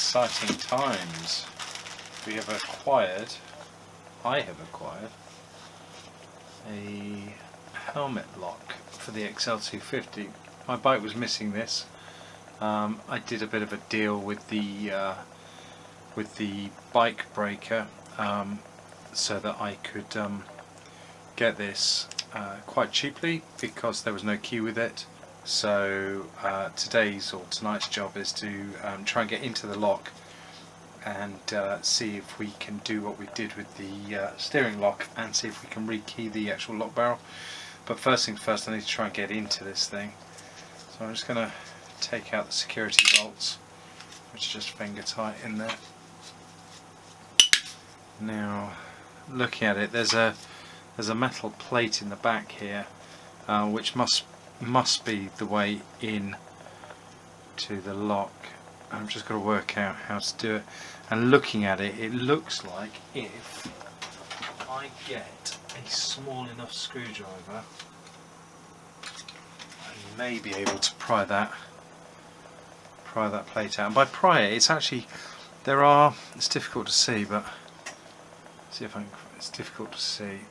exciting times. I have acquired a helmet lock for the XL250. My bike was missing this. I did a bit of a deal with the bike breaker so that I could get this quite cheaply because there was no key with it. So tonight's job is to try and get into the lock and see if we can do what we did with the steering lock and see if we can rekey the actual lock barrel. But first things first, I need to try and get into this thing. So I'm just going to take out the security bolts, which are just finger tight in there. Now, looking at it, there's a metal plate in the back here, which must be the way in to the lock. I'm just going to work out how to do it. And looking at it, it looks like if I get a small enough screwdriver, I may be able to pry that plate out. And by pry it, it's actually it's difficult to see, but see if it's difficult to see.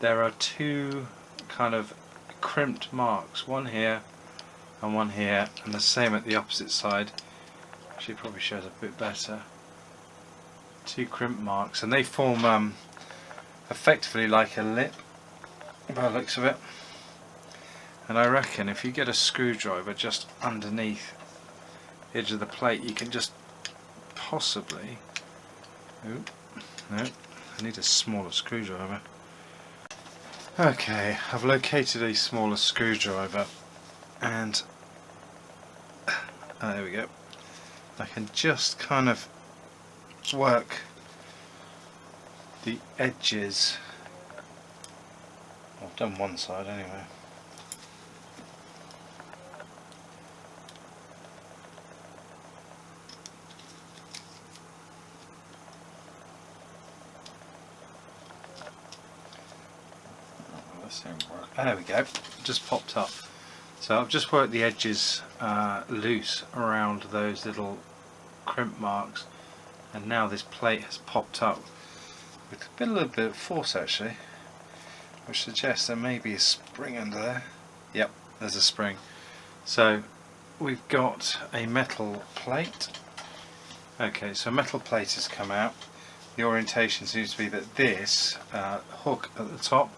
There are two kind of crimped marks, one here and one here, and the same at the opposite side. Actually, probably shows a bit better. Two crimp marks, and they form effectively like a lip by the looks of it. And I reckon if you get a screwdriver just underneath the edge of the plate, you can just possibly... Oop, no, I need a smaller screwdriver. Okay, I've located a smaller screwdriver, and there we go. I can just kind of work the edges. I've done one side anyway. There we go, just popped up. So I've just worked the edges loose around those little crimp marks, and now this plate has popped up with a little bit of force actually, which suggests there may be a spring under there. Yep, there's a spring. So we've got a metal plate. Okay, so a metal plate has come out. The orientation seems to be that this hook at the top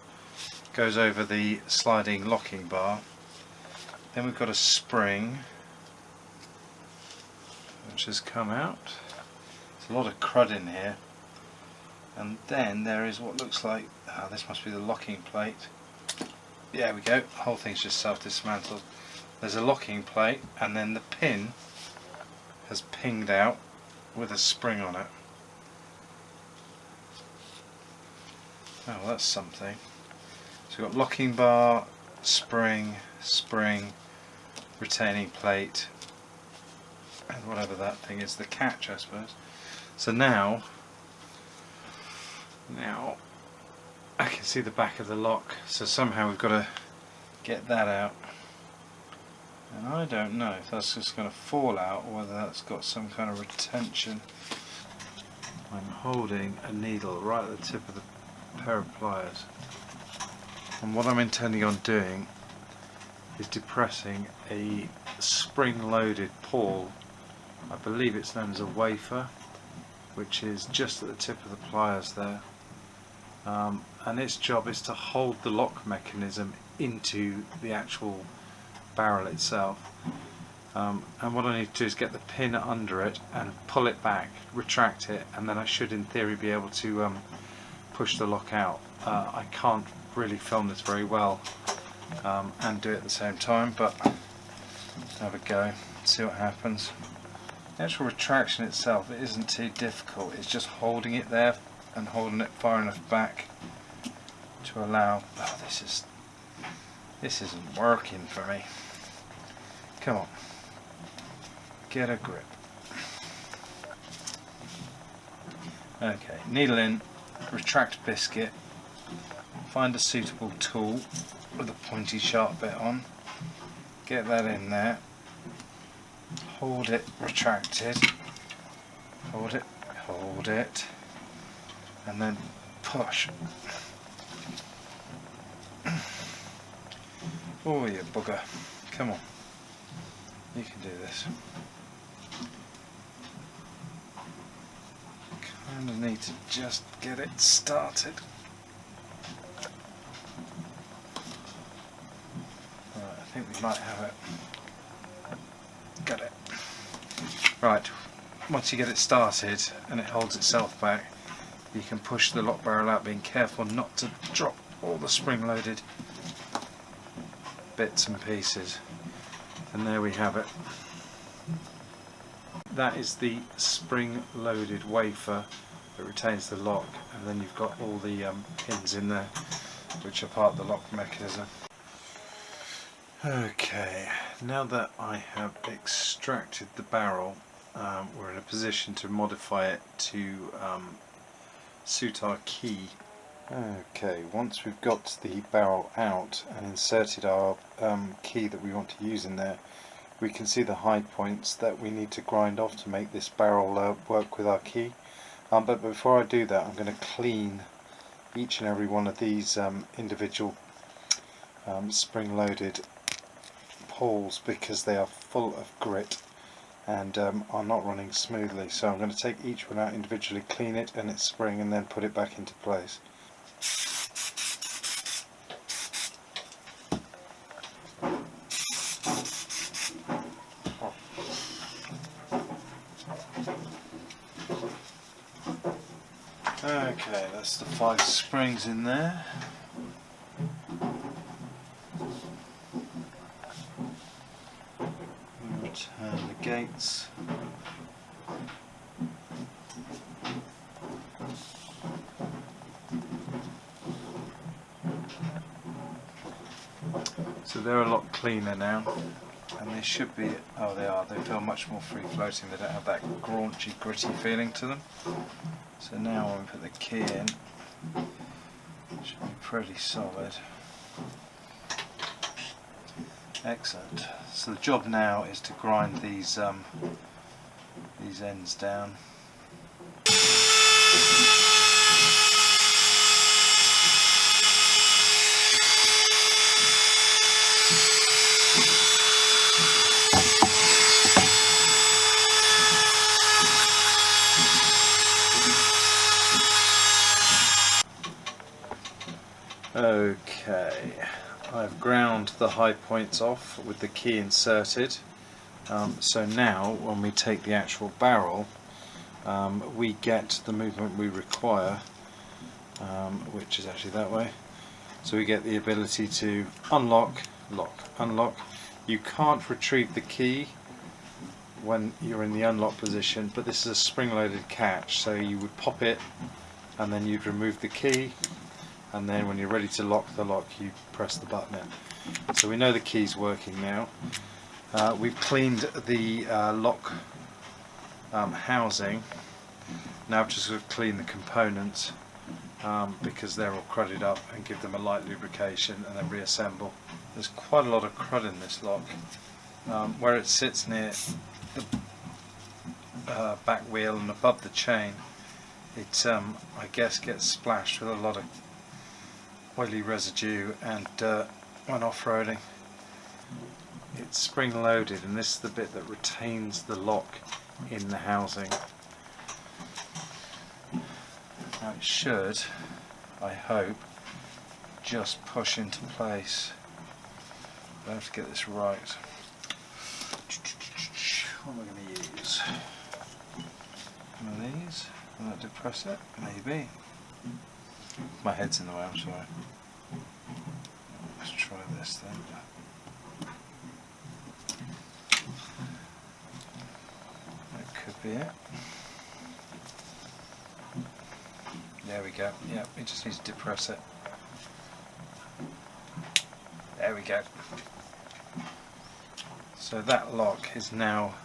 goes over the sliding locking bar. Then we've got a spring which has come out. There's a lot of crud in here. And then there is what looks like, this must be the locking plate. There we go, the whole thing's just self-dismantled. There's a locking plate, and then the pin has pinged out with a spring on it. Oh, well, that's something. So we've got locking bar, spring, retaining plate, and whatever that thing is, the catch I suppose. So now I can see the back of the lock, so somehow we've got to get that out. And I don't know if that's just going to fall out or whether that's got some kind of retention. I'm holding a needle right at the tip of the pair of pliers, and what I'm intending on doing is depressing a spring-loaded pawl. I believe it's known as a wafer, which is just at the tip of the pliers there, and its job is to hold the lock mechanism into the actual barrel itself. And what I need to do is get the pin under it and pull it back, retract it, and then I should in theory be able to push the lock out. I can't really film this very well and do it at the same time, but have a go, see what happens. The actual retraction itself, it isn't too difficult, it's just holding it there and holding it far enough back to allow... Oh, this isn't working for me. Come on, get a grip. Okay, needle in, retract biscuit, find a suitable tool with a pointy sharp bit on, get that in there, hold it retracted, hold it, and then push. Oh, you bugger. Come on. You can do this. Kind of need to just get it started. Right, I think we might have it. Got it. Right, once you get it started and it holds itself back, you can push the lock barrel out, being careful not to drop all the spring-loaded bits and pieces. And there we have it. That is the spring-loaded wafer that retains the lock, and then you've got all the pins in there which are part of the lock mechanism. Okay, now that I have extracted the barrel, we're in a position to modify it to suit our key. Okay, once we've got the barrel out and inserted our key that we want to use in there, we can see the high points that we need to grind off to make this barrel work with our key. But before I do that, I'm going to clean each and every one of these individual spring-loaded pawls, because they are full of grit and are not running smoothly. So I'm going to take each one out individually, clean it and its spring, and then put it back into place. Okay, that's the 5 springs in there. Turn the gates. So they're a lot cleaner now, and they should be, oh they are, they feel much more free floating, they don't have that graunchy, gritty feeling to them. So now when we put the key in, it should be pretty solid. Excellent. So the job now is to grind these ends down. Okay, I've ground the high points off with the key inserted. So now when we take the actual barrel, we get the movement we require, which is actually that way. So we get the ability to unlock, lock, unlock. You can't retrieve the key when you're in the unlock position, but this is a spring-loaded catch, so you would pop it and then you'd remove the key, and then when you're ready to lock the lock, you press the button in. So we know the key's working now. We've cleaned the lock housing. Now I've just got to clean the components because they're all crudded up, and give them a light lubrication and then reassemble. There's quite a lot of crud in this lock. Where it sits near the back wheel and above the chain, it I guess gets splashed with a lot of oily residue and dirt when off-roading. It's spring-loaded, and this is the bit that retains the lock in the housing. Now it should, I hope, just push into place. I have to get this right. What am I going to use? One of these? Will that depress it? Maybe. My head's in the way, I'm sorry. Let's try this then. That could be it. There we go. Yeah, we just need to depress it. There we go. So that lock is now,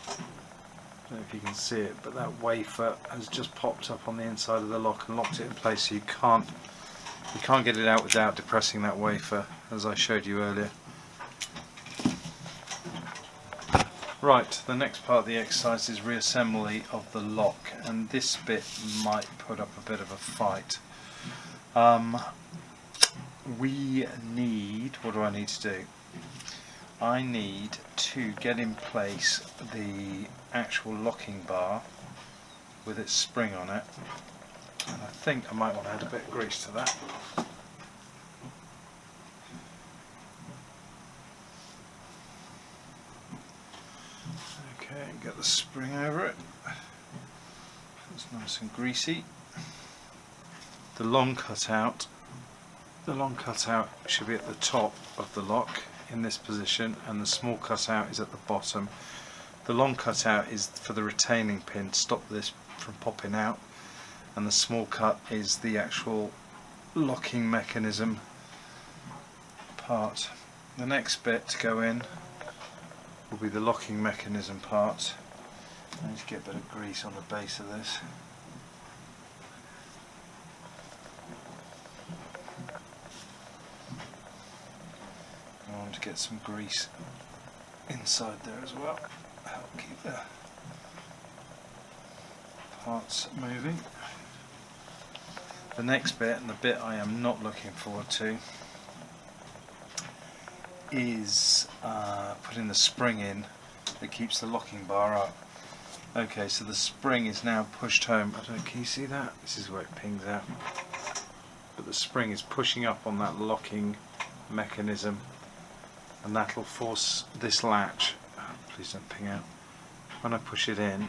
I don't know if you can see it, but that wafer has just popped up on the inside of the lock and locked it in place, so you can't get it out without depressing that wafer, as I showed you earlier. Right, the next part of the exercise is reassembly of the lock, and this bit might put up a bit of a fight. We need, what do I need to do? I need to get in place the actual locking bar with its spring on it, and I think I might want to add a bit of grease to that. Okay, get the spring over it. It's nice and greasy. The long cutout should be at the top of the lock in this position, and the small cutout is at the bottom. The long cutout is for the retaining pin to stop this from popping out, and the small cut is the actual locking mechanism part. The next bit to go in will be the locking mechanism part. I need to get a bit of grease on the base of this. I want to get some grease inside there as well. Help keep the parts moving. The next bit, and the bit I am not looking forward to, is putting the spring in that keeps the locking bar up. Okay, so the spring is now pushed home. I don't know, can you see that? This is where it pings out. But the spring is pushing up on that locking mechanism, and that will force this latch. Oh, please don't ping out. When I push it in,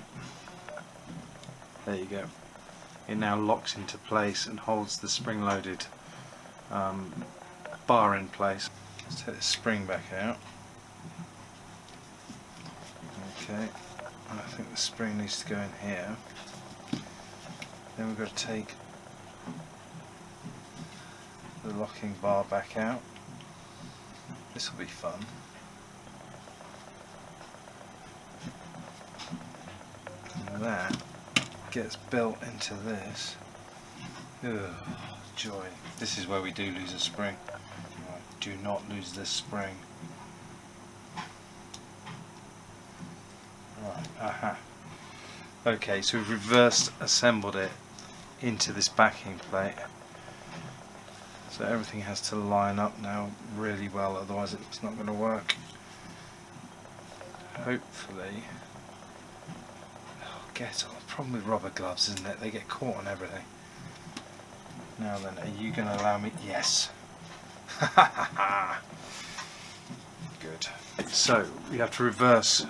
there you go. It now locks into place and holds the spring-loaded bar in place. Let's take the spring back out. Okay, and I think the spring needs to go in here. Then we've got to take the locking bar back out. This will be fun. And that gets built into this. Ugh, joy. This is where we do lose a spring. Right, do not lose this spring. Right, aha. Okay, so we've reversed assembled it into this backing plate. So everything has to line up now really well, otherwise it's not going to work. Hopefully. Get on. The problem with rubber gloves, isn't it? They get caught on everything. Now then, are you going to allow me? Yes. Good. So we have to reverse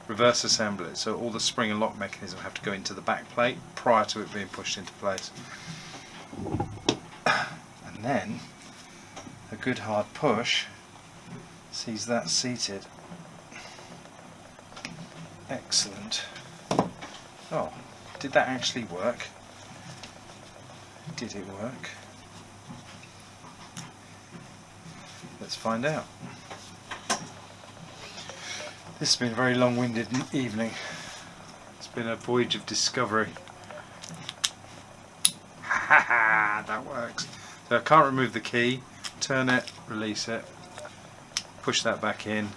assemble it. So all the spring and lock mechanism have to go into the back plate prior to it being pushed into place. And then a good hard push sees that seated. Excellent. Oh, did that actually work? Did it work? Let's find out. This has been a very long-winded evening. It's been a voyage of discovery. Ha ha! That works. So I can't remove the key. Turn it, release it, push that back in.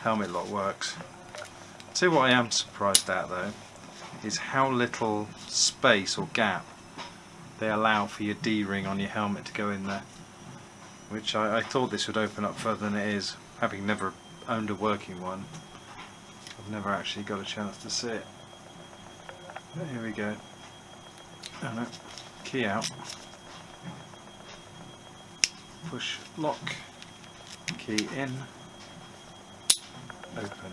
Helmet lock works. I'll tell you what I am surprised at though, is how little space or gap they allow for your D-ring on your helmet to go in there, which I thought this would open up further than it is. Having never owned a working one, I've never actually got a chance to see it. But here we go. Oh no. Key out, push lock, key in, open.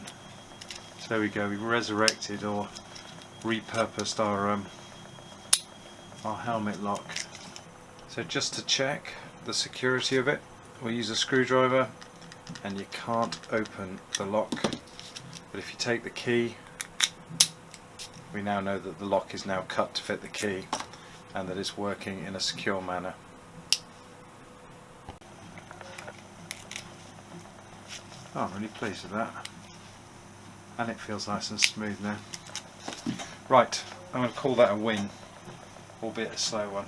So there we go, we resurrected or repurposed our helmet lock. So just to check the security of it, we'll use a screwdriver, and you can't open the lock, but if you take the key, we now know that the lock is now cut to fit the key and that it's working in a secure manner. Oh, I'm really pleased with that, and it feels nice and smooth now. Right, I'm going to call that a win, albeit a slow one.